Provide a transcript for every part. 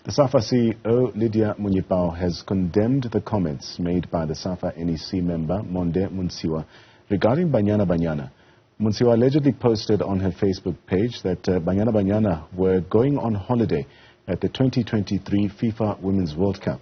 The SAFA CEO, Lydia Munyipao, has condemned the comments made by the SAFA NEC member, Monde Montshiwa, regarding Banyana Banyana. Montshiwa allegedly posted on her Facebook page that Banyana Banyana were going on holiday at the 2023 FIFA Women's World Cup.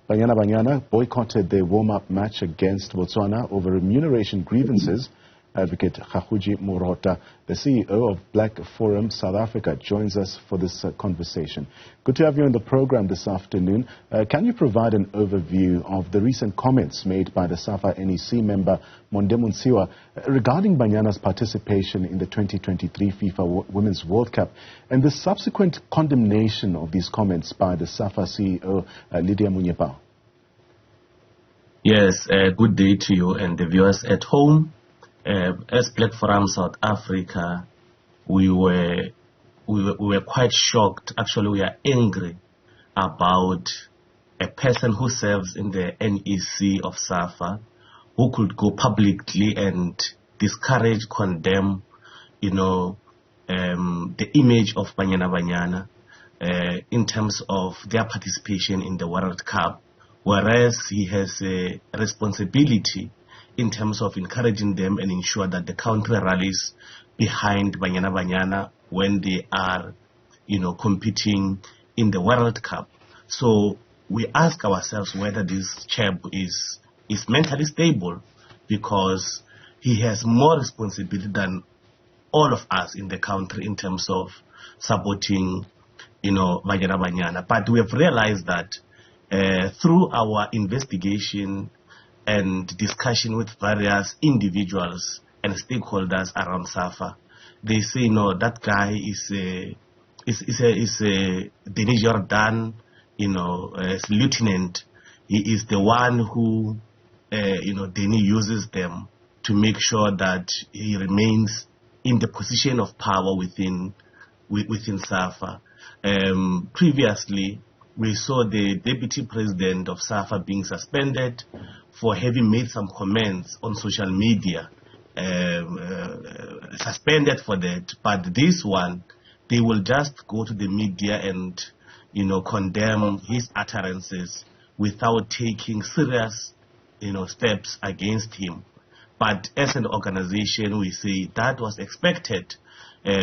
Banyana Banyana boycotted their warm-up match against Botswana over remuneration grievances. Adv Kgagudi Morota, the CEO of Black Forum South Africa, joins us for this conversation. Good to have you on the program this afternoon. Can you provide an overview of the recent comments made by the SAFA NEC member Monde Montshiwa regarding Banyana's participation in the 2023 FIFA Women's World Cup and the subsequent condemnation of these comments by the SAFA CEO Lydia Munyipao? Yes, good day to you and the viewers at home. As Black Forum South Africa, we were quite shocked. Actually, we are angry about a person who serves in the NEC of SAFA, who could go publicly and discourage, condemn, the image of Banyana Banyana in terms of their participation in the World Cup, whereas he has a responsibility in terms of encouraging them and ensure that the country rallies behind Banyana Banyana when they are, competing in the World Cup. So we ask ourselves whether this chap is mentally stable, because he has more responsibility than all of us in the country in terms of supporting, Banyana Banyana. But we have realized that through our investigation and discussion with various individuals and stakeholders around SAFA, they say no, that guy is Denis Jordan, as lieutenant. He is the one who, Denis uses them to make sure that he remains in the position of power within SAFA. Previously, we saw the deputy president of SAFA being suspended for having made some comments on social media, suspended for that. But this one, they will just go to the media and, condemn his utterances without taking serious, steps against him. But as an organization, we say that was expected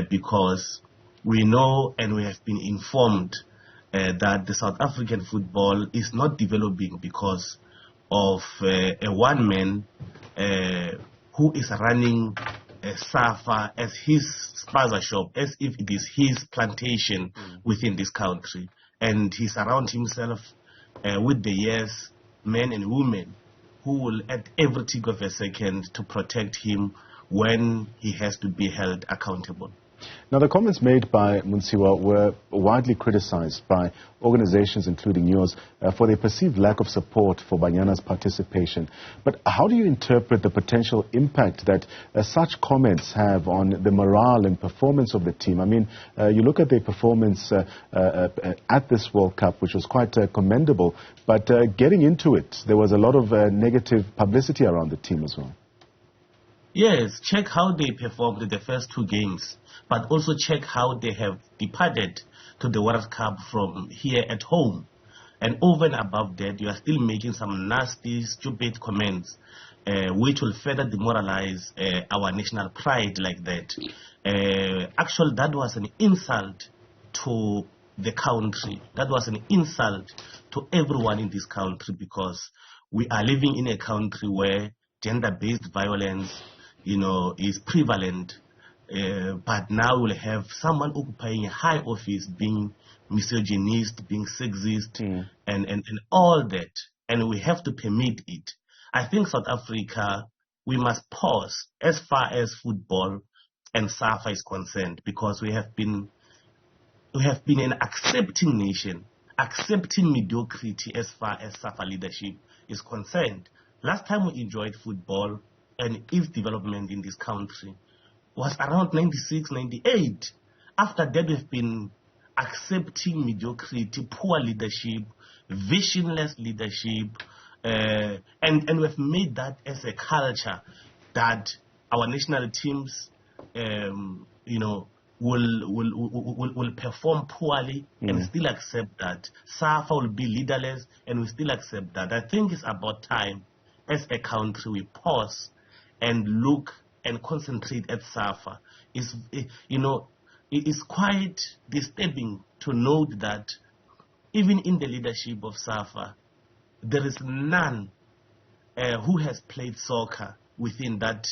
because we know and we have been informed that the South African football is not developing because of a one man who is running SAFA as his spaza shop, as if it is his plantation within this country. And he surrounds himself with the yes men and women who will at every tick of a second to protect him when he has to be held accountable. Now, the comments made by Montshiwa were widely criticized by organizations, including yours, for their perceived lack of support for Banyana's participation. But how do you interpret the potential impact that such comments have on the morale and performance of the team? I mean, you look at their performance at this World Cup, which was quite commendable, but getting into it, there was a lot of negative publicity around the team as well. Yes, check how they performed in the first two games, but also check how they have departed to the World Cup from here at home. And over and above that, you are still making some nasty, stupid comments, which will further demoralize our national pride like that. Actually, that was an insult to the country. That was an insult to everyone in this country, because we are living in a country where gender-based violence is prevalent, but now we'll have someone occupying a high office being misogynist, being sexist, and all that, and we have to permit it. I think South Africa, we must pause as far as football and SAFA is concerned, because we have been an accepting nation, accepting mediocrity as far as SAFA leadership is concerned. Last time we enjoyed football and its development in this country was around 96, 98. After that, we've been accepting mediocrity, poor leadership, visionless leadership, and we've made that as a culture that our national teams, will perform poorly and still accept that. SAFA will be leaderless and we still accept that. I think it's about time as a country we pause and look and concentrate at SAFA. It is quite disturbing to note that even in the leadership of SAFA, there is none who has played soccer within that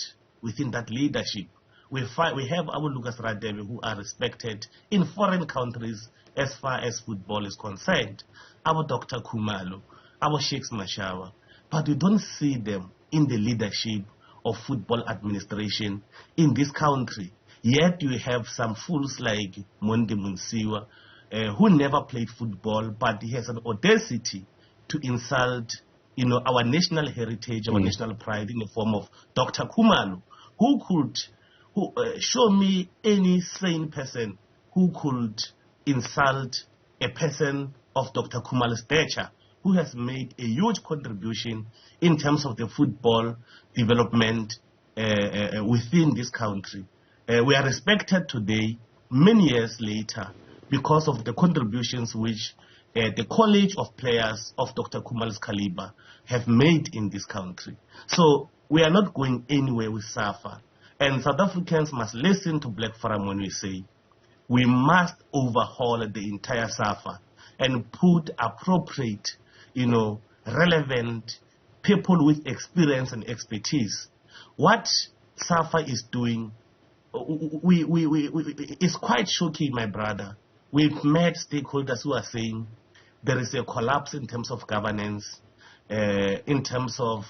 leadership. We have our Lucas Radebe who are respected in foreign countries as far as football is concerned, our Dr. Khumalo, our Sheikhs Mashawa, but we don't see them in the leadership of football administration in this country. Yet you have some fools like Monde Montshiwa, who never played football, but he has an audacity to insult, our national heritage, our national pride in the form of Dr. Khumalo, who could show me any sane person who could insult a person of Dr. Khumalo's stature, who has made a huge contribution in terms of the football development within this country. We are respected today, many years later, because of the contributions which the College of Players of Dr. Khumalo's caliber have made in this country. So we are not going anywhere with SAFA. And South Africans must listen to Black Forum when we say we must overhaul the entire SAFA and put appropriate, relevant people with experience and expertise. What SAFA is doing, it's quite shocking, my brother. We've met stakeholders who are saying there is a collapse in terms of governance, in terms of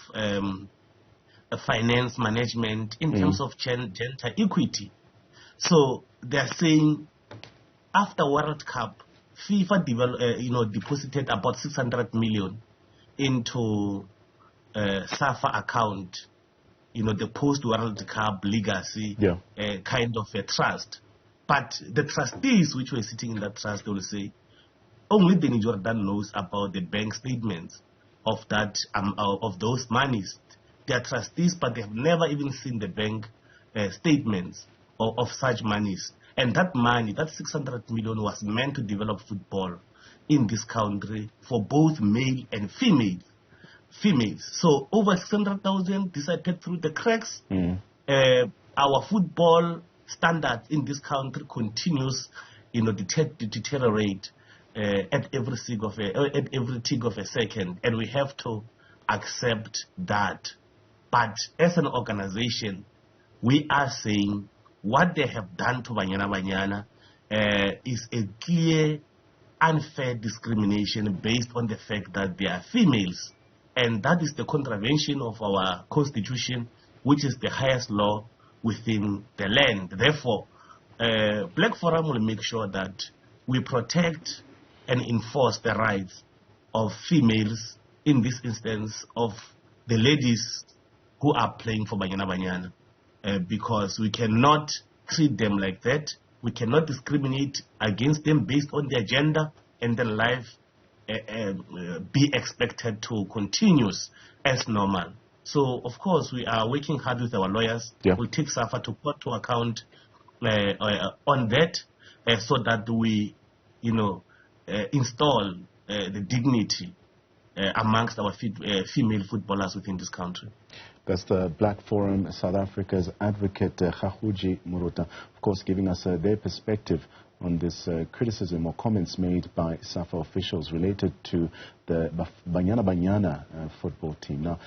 finance management, in terms of gender equity. So they're saying after World Cup, FIFA deposited about 600 million into SAFA account, the post-World Cup legacy kind of a trust. But the trustees which were sitting in that trust, they will say, only Danny Jordan knows about the bank statements of that of those monies. They are trustees, but they have never even seen the bank statements of such monies. And that money, that 600 million, was meant to develop football in this country for both male and females. So over 600,000 disappeared through the cracks. Our football standard in this country continues, to deteriorate at every tick of a second, and we have to accept that. But as an organization, we are saying what they have done to Banyana Banyana is a clear, unfair discrimination based on the fact that they are females. And that is the contravention of our constitution, which is the highest law within the land. Therefore, Black Forum will make sure that we protect and enforce the rights of females, in this instance of the ladies who are playing for Banyana Banyana, because we cannot treat them like that. We cannot discriminate against them based on their gender, and their life be expected to continue as normal. So, of course, we are working hard with our lawyers. We'll take SAFA to court to account on that, so that we, install the dignity amongst our female footballers within this country. That's the Black Forum South Africa's Advocate Kgagudi Morota, of course, giving us their perspective on this criticism or comments made by SAFA officials related to the Banyana Banyana football team. Now,